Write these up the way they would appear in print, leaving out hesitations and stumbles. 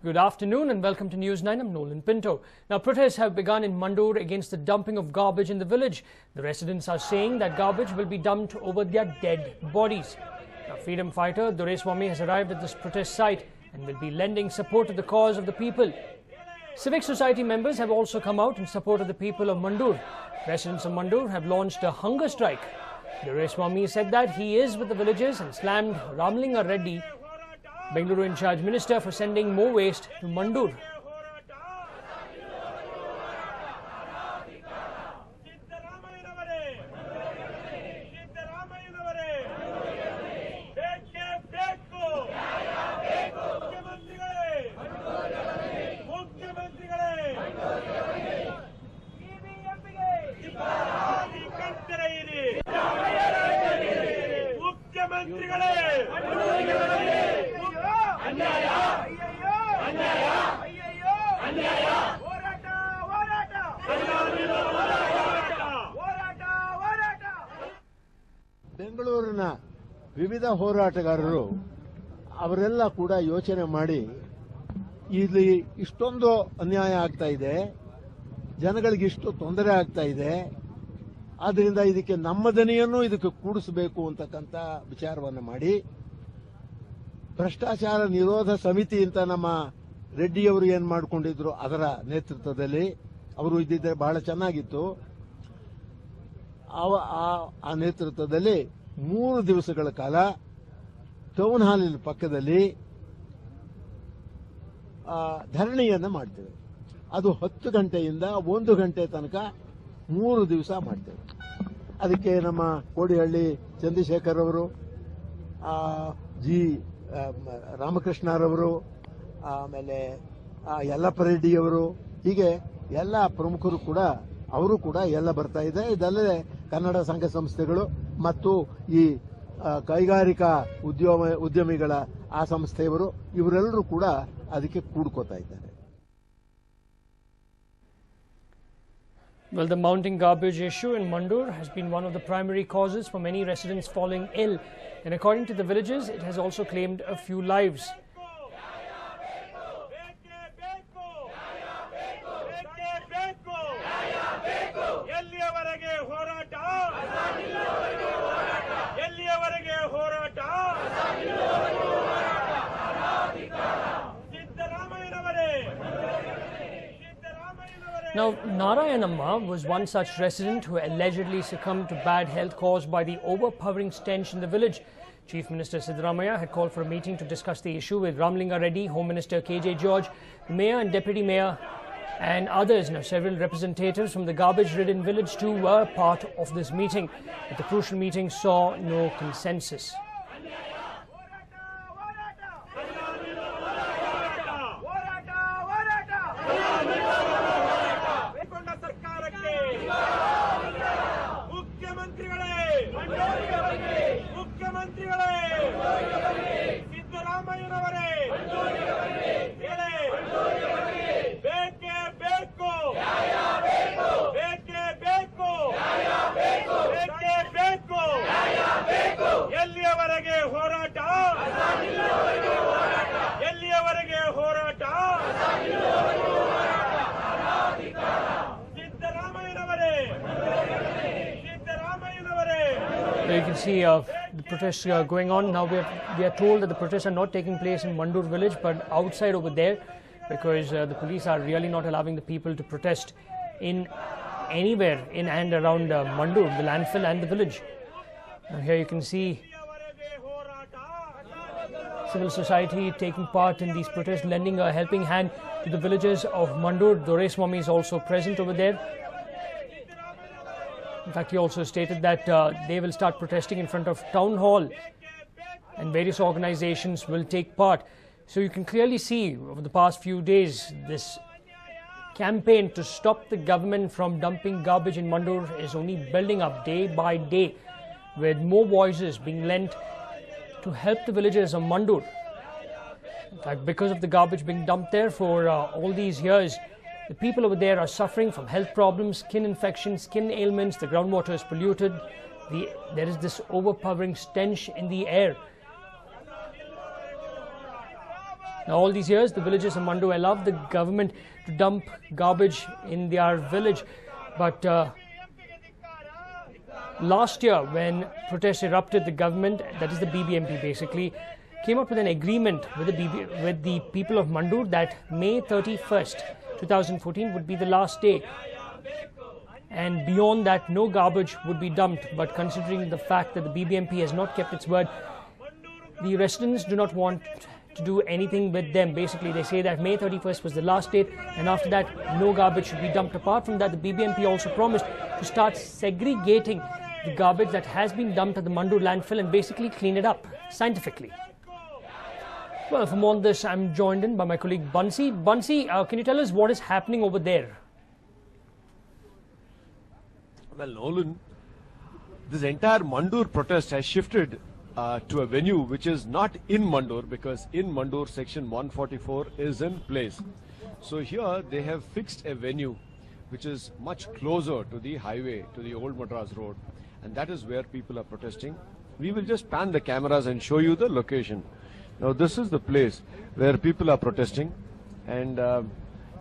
Good afternoon and welcome to News 9. I'm Nolan Pinto. Now, protests have begun in Mandur against the dumping of garbage in the village. The residents are saying that garbage will be dumped over their dead bodies. Now, freedom fighter Doraiswamy has arrived at this protest site and will be lending support to the cause of the people. Civic society members have also come out in support of the people of Mandur. Residents of Mandur have launched a hunger strike. Doraiswamy said that he is with the villagers and slammed Ramlinga Reddy, Bengaluru in charge minister, for sending more waste to Mandur. ಬೆಂಗಳೂರಿನ ವಿವಿಧ ಹೋರಾಟಗಾರರು ಅವರೆಲ್ಲ ಕೂಡ ಯೋಚನೆ ಮಾಡಿ ಇಲ್ಲಿ ಇಷ್ಟೊಂದು ಅನ್ಯಾಯ ಆಗ್ತಾ ಇದೆ, ಜನಗಳಿಗೆ ಇಷ್ಟು ತೊಂದರೆ ಆಗ್ತಾ ಇದೆ, ಆದ್ದರಿಂದ ಇದಕ್ಕೆ ನಮ್ಮ ದನಿಯನ್ನು ಇದಕ್ಕೆ ಕೂಡಿಸಬೇಕು ಅಂತಕ್ಕಂಥ ವಿಚಾರವನ್ನು ಮಾಡಿ ಭ್ರಷ್ಟಾಚಾರ ನಿರೋಧ ಸಮಿತಿ ಅಂತ ನಮ್ಮ ರೆಡ್ಡಿಯವರು ಏನು ಮಾಡಿಕೊಂಡಿದ್ರು ಅದರ ನೇತೃತ್ವದಲ್ಲಿ ಅವರು ಇದ್ದಿದ್ದರೆ ಬಹಳ ಚೆನ್ನಾಗಿತ್ತು. ಆ ನೇತೃತ್ವದಲ್ಲಿ 3 ದಿವಸಗಳ ಕಾಲ ಟೌನ್ ಹಾಲಿನ ಪಕ್ಕದಲ್ಲಿ ಧರಣಿಯನ್ನು ಮಾಡ್ತೇವೆ. ಅದು 10 ಗಂಟೆಯಿಂದ 1 ಗಂಟೆ ತನಕ 3 ದಿವಸ ಮಾಡ್ತೇವೆ. ಅದಕ್ಕೆ ನಮ್ಮ ಕೋಡಿಹಳ್ಳಿ ಚಂದ್ರಶೇಖರ್ ಅವರು, ಜಿ ರಾಮಕೃಷ್ಣರವರು, ಆಮೇಲೆ ಯಲ್ಲಪ್ಪ ರೆಡ್ಡಿಯವರು, ಹೀಗೆ ಎಲ್ಲ ಪ್ರಮುಖರು ಕೂಡ ಅವರು ಕೂಡ ಎಲ್ಲ ಬರ್ತಾ ಇದೆ. ಇದಲ್ಲದೆ ಕನ್ನಡ ಸಂಘ ಸಂಸ್ಥೆಗಳು ಮತ್ತು ಈ ಕೈಗಾರಿಕಾ ಉದ್ಯಮಿಗಳ ಆ ಸಂಸ್ಥೆಯವರು ಇವರೆಲ್ಲರೂ ಕೂಡ ಅದಕ್ಕೆ ಕೂಡ್ಕೋತಾ ಇದ್ದಾರೆ. Well, the mounting garbage issue in Mandur has been one of the primary causes for many residents falling ill, and according to the villagers, it has also claimed a few lives. Now, Narayanamma was one such resident who allegedly succumbed to bad health caused by the overpowering stench in the village. Chief Minister Siddaramaiah had called for a meeting to discuss the issue with Ramlinga Reddy, Home Minister KJ George, the Mayor and Deputy Mayor and others. Now, several representatives from the garbage-ridden village too were part of this meeting, but the crucial meeting saw no consensus. You can see the protests going on. Now we are told that the protests are not taking place in Mandur village but outside over there, because the police are really not allowing the people to protest in anywhere in and around Mandur, the landfill and the village. Now here you can see civil society taking part in these protests, lending a helping hand to the villagers of Mandur. Doraiswamy is also present over there. In fact, he also stated that they will start protesting in front of Town Hall and various organizations will take part. So you can clearly see over the past few days, this campaign to stop the government from dumping garbage in Mandur is only building up day by day, with more voices being lent to help the villagers of Mandur. In fact, because of the garbage being dumped there for all these years, the people over there are suffering from health problems, skin infections, skin ailments. The groundwater is polluted. There is this overpowering stench in the air. Now, all these years, the villagers of Mandur allowed the government to dump garbage in their village. But last year, when protests erupted, the government, that is the BBMP basically, came up with an agreement with the people of Mandur that May 31st, 2014 would be the last day. And beyond that, no garbage would be dumped. But considering the fact that the BBMP has not kept its word, the residents do not want to do anything with them. Basically, they say that May 31st was the last date, and after that, no garbage should be dumped. Apart from that, the BBMP also promised to start segregating the garbage that has been dumped at the Mandur landfill and basically clean it up scientifically. Well, for more on this, I'm joined in by my colleague Bansi. Bansi, can you tell us what is happening over there? Well, Nolan, this entire Mandur protest has shifted to a venue which is not in Mandur, because in Mandur section 144 is in place. So here they have fixed a venue which is much closer to the highway, to the old Madras road, and that is where people are protesting. We will just pan the cameras and show you the location. Now this is the place where people are protesting, and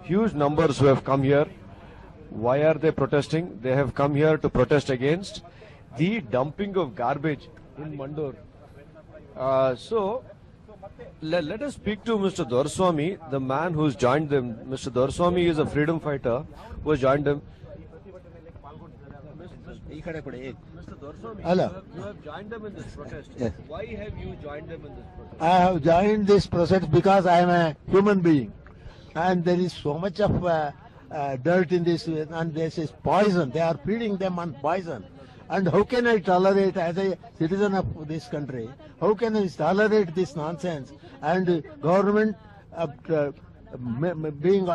huge numbers who have come here. Why are they protesting? They have come here to protest against the dumping of garbage in Mandur. So let us speak to Mr. Dorswamy, the man who's joined them. Mr. Dorswamy is a freedom fighter who has joined them. Mr. Dorswamy, Hello. you have joined them in this protest. Yes. Why have you joined them in this protest? I have joined this protest because I am a human being, and there is so much of dirt in this, and this is poison. They are feeding them on poison. And how can I tolerate, as a citizen of this country, how can I tolerate this nonsense? And government being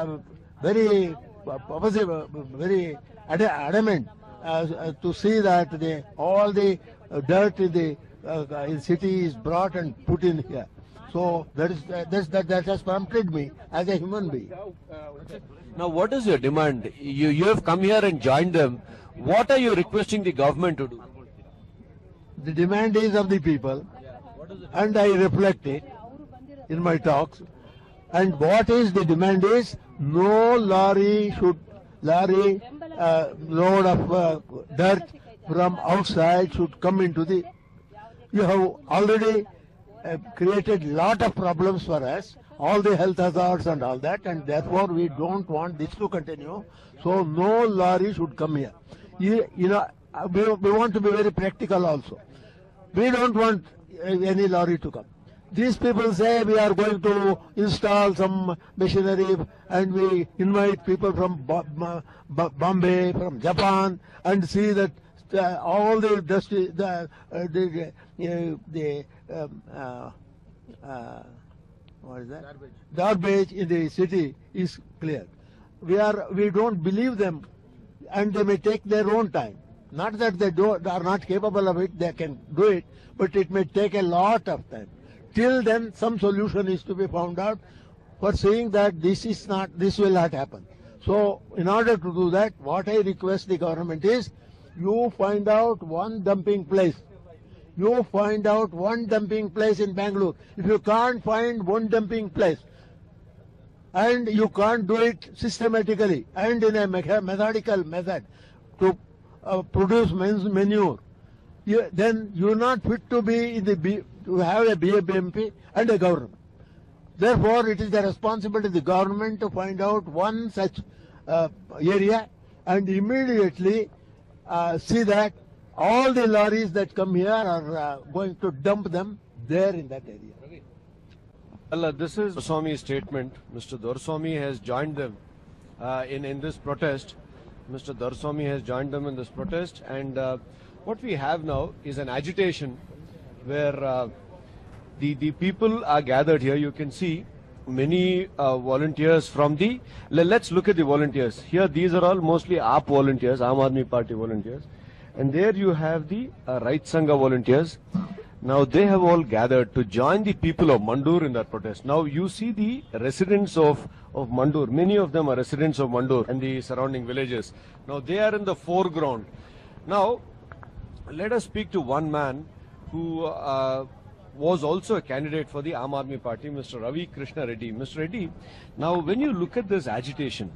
very positive, very adamant to see that all the dirt in the city is brought and put in here. So that has prompted me as a human being. Now, what is your demand? You have come here and joined them. What are you requesting the government to do? The demand is of the people, and I reflect it in my talks. And what is the demand is, no lorry load of dirt from outside should come into the. You have already created lot of problems for us, all the health hazards and all that, and therefore we don't want this to continue. So no lorry should come here. You know, we want to be very practical also. We don't want any lorry to come. These people say we are going to install some machinery, and we invite people from Bombay, from Japan, and see that all the dusty, what is that? Garbage in the city is clear. We don't believe them, and they may take their own time. Not that they are not capable of it, they can do it, but it may take a lot of time. Till then, some solution is to be found out for saying that this will not happen. So, in order to do that, what I request the government is, you find out one dumping place. You find out one dumping place in Bangalore. If you can't find one dumping place, and you can't do it systematically and in a methodical method to produce manure, then you are not fit to be to have a BBMP and a government. Therefore, it is the responsibility of the government to find out one such area and immediately see that all the lorries that come here are going to dump them there in that area. Well, this is Dorswamy's statement. Mr. Dorswamy has joined them in this protest. Mr. Dorswamy has joined them in this protest, and what we have now is an agitation where the people are gathered here. You can see many volunteers from the. Let's look at the volunteers here. These are all mostly AAP volunteers, Aam Aadmi Party volunteers, and there you have the Right Sangha volunteers. Now they have all gathered to join the people of Mandur in that protest. Now you see the residents of Mandur. Many of them are residents of Mandur and the surrounding villages. Now they are in the foreground. Now let us speak to one man who was also a candidate for the Aam Aadmi Party, Mr. Ravi Krishna Reddy. Mr. Reddy, now when you look at this agitation,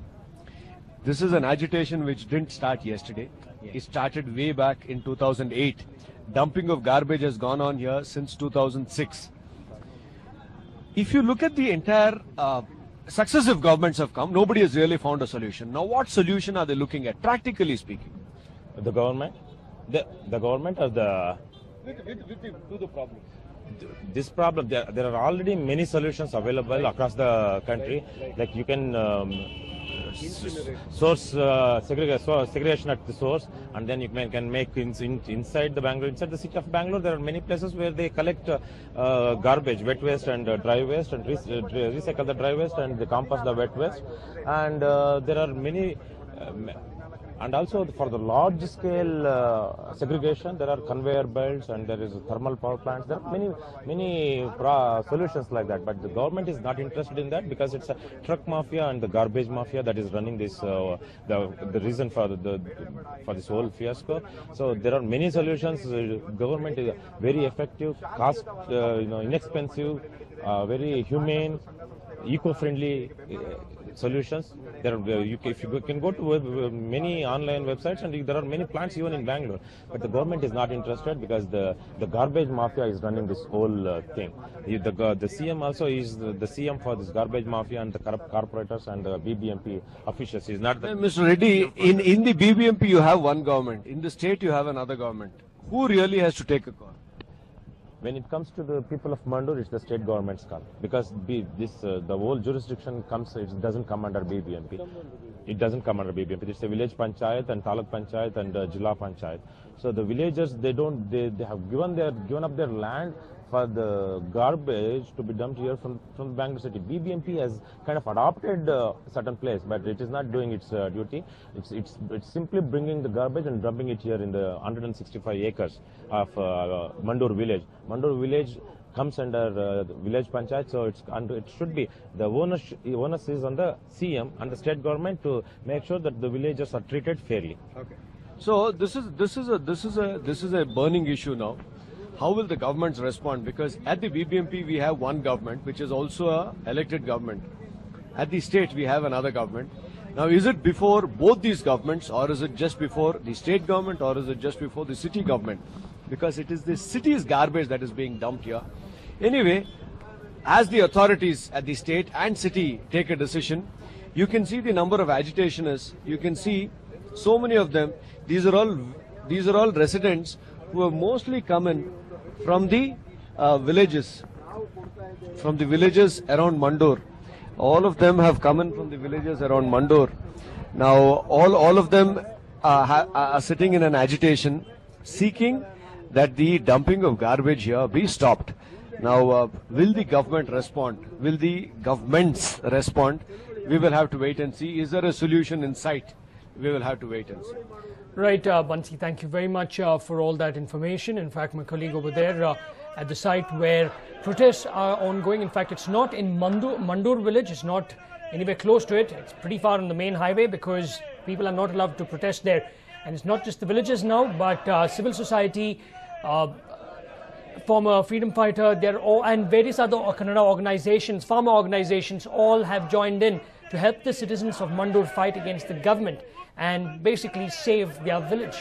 this is an agitation which didn't start yesterday. It started way back in 2008. Dumping of garbage has gone on here since 2006. If you look at the entire successive governments have come, nobody has really found a solution. Now, what solution are they looking at, practically speaking? The government, the government or the To the problem. this problem. There are already many solutions available across the country. Like you can segregation at the source, and then you can make inside the Bangalore, inside the city of Bangalore. There are many places where they collect garbage, wet waste and dry waste, and recycle the dry waste and they compost the wet waste. And there are many. And also for the large scale segregation, there are conveyor belts and there is thermal power plants. There are many solutions like that. But the government is not interested in that because it's a truck mafia and the garbage mafia that is running this. The reason for for this whole fiasco. So there are many solutions. Government is very effective, cost inexpensive, very humane, eco-friendly solutions. There are, if you can go to many online websites, and there are many plants even in Bangalore. But the government is not interested because the garbage mafia is running this whole thing. The CM also is the CM for this garbage mafia and the corrupt corporators and the BBMP officials. Is not the Mr. Reddy, in the BBMP you have one government, in the state you have another government. Who really has to take a call? When it comes to the people of Mandur, it's the state government's call because the whole jurisdiction it doesn't come under BBMP. It doesn't come under BBMP. It's a village panchayat and taluk panchayat and Jilla panchayat. So the villagers they have given up their land for the garbage to be dumped here from Bangalore city. BBMP has kind of adopted a certain place, but it is not doing its duty. It's simply bringing the garbage and dumping it here in the 165 acres of Mandur village. Mandur village comes under village panchayat, so it should be the onus is on the CM and the state government to make sure that the villagers are treated fairly. Okay. So this is a burning issue now. How will the governments respond? Because at the BBMP we have one government, which is also a elected government. At the state we have another government. Now, is it before both these governments, or is it just before the state government, or is it just before the city government? Because it is the city's garbage that is being dumped here. Anyway, as the authorities at the state and city take a decision, you can see the number of agitationists. You can see so many of them. These are all residents who have mostly come in from the villages around Mandur. All of them have come in from the villages around Mandur. Now, all of them are sitting in an agitation, seeking that the dumping of garbage here be stopped. Now, will the government respond? Will the governments respond? We will have to wait and see. Is there a solution in sight? We will have to wait and see. Right, Bansi, thank you very much for all that information. In fact, my colleague over there at the site where protests are ongoing, in fact, it's not in Mandur village, it's not anywhere close to it. It's pretty far on the main highway because people are not allowed to protest there. And it's not just the villagers now, but civil society, former freedom fighter, and various other Kannada organizations, farmer organizations, all have joined in to help the citizens of Mandur fight against the government and basically save their village.